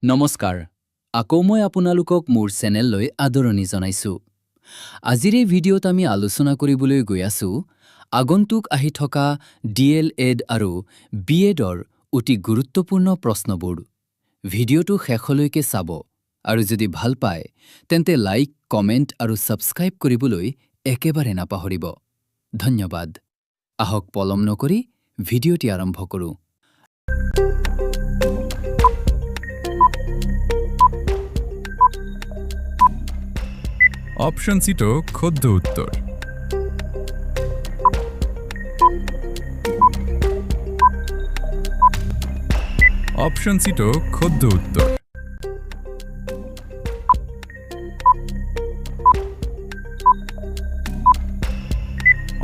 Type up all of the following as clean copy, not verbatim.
নমস্কাৰ আকৌ মই আপোনালোকক মোৰ চেনেললৈ আদৰণি জনাইছো। আজিৰ এই ভিডিঅ'ত আমি আলোচনা কৰিবলৈ গৈ আছো আগন্তুক আহি থকা DLED আৰু BEdৰ অতি গুৰুত্বপূৰ্ণ প্ৰশ্নবোৰ। ভিডিঅ'টো শেষলৈকে চাব আৰু যদি ভাল পায় তেন্তে লাইক, কমেন্ট আৰু সাবস্ক্ৰাইব কৰিবলৈ একেবাৰে নাপাহৰিব। ধন্যবাদ। আহক পলম নকৰি ভিডিঅ'টি আৰম্ভ কৰো। অপশন সিটো শুদ্ধ উত্তর। অপশন সিটো শুদ্ধ উত্তর।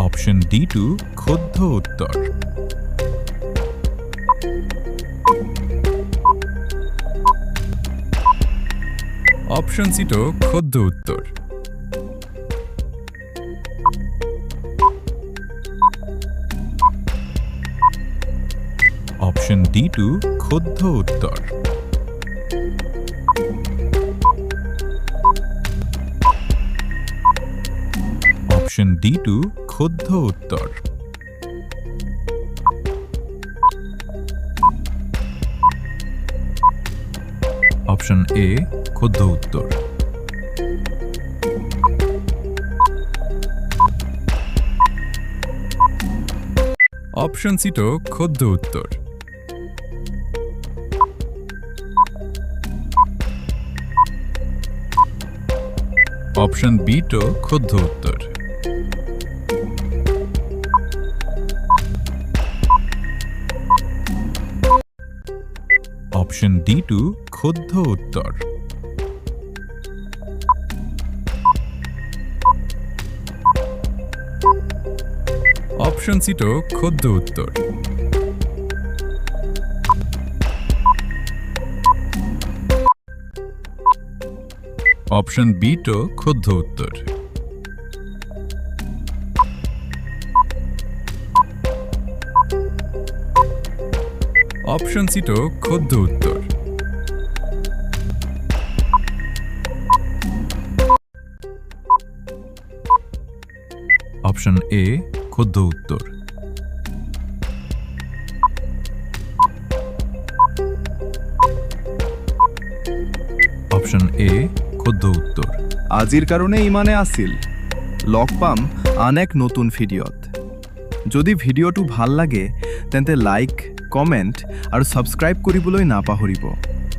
অপশন D2 শুদ্ধ উত্তর। অপশন সিটো শুদ্ধ উত্তর। অপশন D2 শুদ্ধ উত্তর। অপশন D2 শুদ্ধ উত্তর। অপশন A শুদ্ধ উত্তর। অপশন সিটো শুদ্ধ উত্তর। অপশন B2 শুদ্ধ উত্তর। অপশন D2 শুদ্ধ উত্তর। অপশন সিটো শুদ্ধ উত্তর। অপশন B2 শুদ্ধ উত্তর। অপশন সিটো শুদ্ধ উত্তর। অপশন A শুদ্ধ উত্তর। অপশন A শুদ্ধ উত্তর। আজিৰ কাৰণে ইমানে আছিল। লগ পাম আন এক নতুন ভিডিঅ'ত। যদি ভিডিঅ'টো ভাল লাগে তেন্তে লাইক, কমেন্ট আৰু সাবস্ক্ৰাইব কৰিবলৈ নাপাহৰিব।